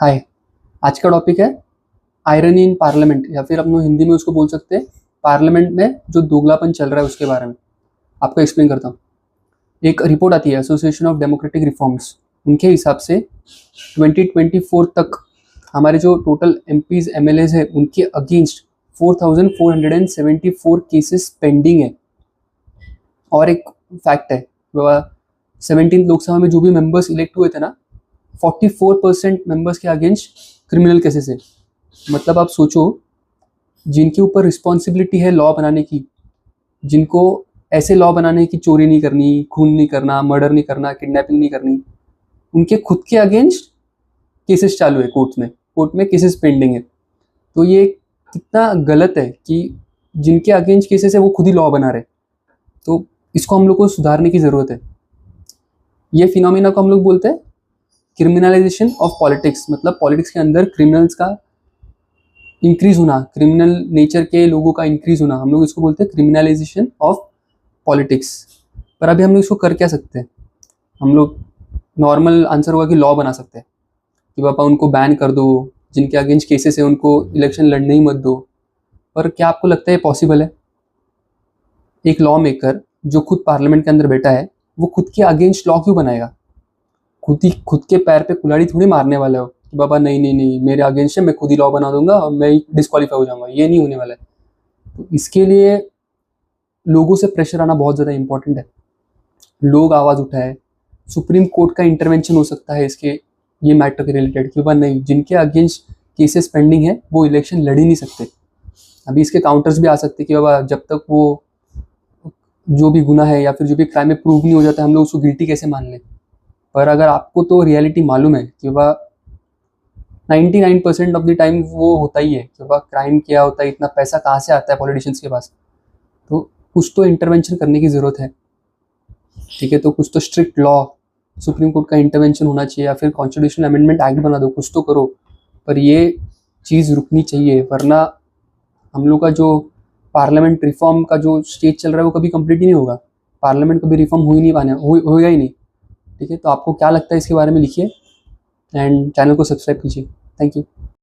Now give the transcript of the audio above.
हाय। आज का टॉपिक है आयरनी इन पार्लियामेंट, या फिर हम लोग हिंदी में उसको बोल सकते हैं पार्लियामेंट में जो दोगलापन चल रहा है उसके बारे में आपको एक्सप्लेन करता हूँ। एक रिपोर्ट आती है एसोसिएशन ऑफ डेमोक्रेटिक रिफॉर्म्स, उनके हिसाब से 2024 तक हमारे जो टोटल एमपीज एमएलएज है उनके अगेंस्ट 4474 केसेस पेंडिंग है। और एक फैक्ट है, 17 लोकसभा में जो भी मेंबर्स इलेक्ट हुए थे ना, 44% मेंबर्स के अगेंस्ट क्रिमिनल केसेस है। मतलब आप सोचो, जिनके ऊपर रिस्पॉन्सिबिलिटी है लॉ बनाने की, जिनको ऐसे लॉ बनाने की चोरी नहीं करनी, खून नहीं करना, मर्डर नहीं करना, किडनैपिंग नहीं करनी, उनके खुद के अगेंस्ट केसेस चालू है कोर्ट में केसेस पेंडिंग है। तो ये कितना गलत है कि जिनके अगेंस्ट केसेस है वो खुद ही लॉ बना रहे। तो इसको हम लोग को सुधारने की ज़रूरत है। ये फिनोमिना को हम लोग बोलते हैं क्रिमिनलाइजेशन ऑफ पॉलिटिक्स। मतलब पॉलिटिक्स के अंदर क्रिमिनल्स का इंक्रीज होना, क्रिमिनल नेचर के लोगों का इंक्रीज होना, हम लोग इसको बोलते हैं क्रिमिनलाइजेशन ऑफ पॉलिटिक्स। पर अभी हम लोग इसको कर क्या सकते हैं? हम लोग नॉर्मल आंसर होगा कि लॉ बना सकते हैं कि पापा उनको बैन कर दो, जिनके अगेंस्ट केसेस है उनको इलेक्शन लड़ने ही मत दो। पर क्या आपको लगता है पॉसिबल है? एक लॉ मेकर जो खुद पार्लियामेंट के अंदर बैठा है वो खुद के अगेंस्ट लॉ क्यों बनाएगा? खुद के पैर पे कुल्हाड़ी थोड़ी मारने वाला हो कि बाबा नहीं नहीं नहीं मेरे अगेंस्ट है, मैं खुद ही लॉ बना दूंगा और मैं डिस्क्वालीफाई हो जाऊंगा। ये नहीं होने वाला है। तो इसके लिए लोगों से प्रेशर आना बहुत ज़्यादा इंपॉर्टेंट है। लोग आवाज़ उठाए, सुप्रीम कोर्ट का इंटरवेंशन हो सकता है इसके ये मैटर के रिलेटेड कि बाबा नहीं, जिनके अगेंस्ट केसेस पेंडिंग है वो इलेक्शन लड़ ही नहीं सकते। अभी इसके काउंटर्स भी आ सकते कि बाबा जब तक वो जो भी गुनाह है या फिर जो भी क्राइम में प्रूव नहीं हो जाता हम लोग उसको गिल्टी कैसे मान लें। पर अगर आपको तो रियलिटी मालूम है कि वह 99% ऑफ द टाइम वो होता ही है कि वह क्राइम क्या होता है, इतना पैसा कहाँ से आता है पॉलिटिशियंस के पास, तो कुछ तो इंटरवेंशन करने की ज़रूरत है। ठीक है, तो कुछ तो स्ट्रिक्ट लॉ, सुप्रीम कोर्ट का इंटरवेंशन होना चाहिए या फिर कॉन्स्टिट्यूशनल अमेंडमेंट एक्ट बना दो, कुछ तो करो। पर ये चीज़ रुकनी चाहिए, वरना हम लोग का जो पार्लियामेंट रिफॉर्म का जो स्टेज चल रहा है वो कभी कंप्लीट ही नहीं होगा। पार्लियामेंट कभी रिफॉर्म हो ही नहीं पाने होगा ही नहीं। ठीक है, तो आपको क्या लगता है इसके बारे में लिखिए एंड चैनल को सब्सक्राइब कीजिए। Thank you.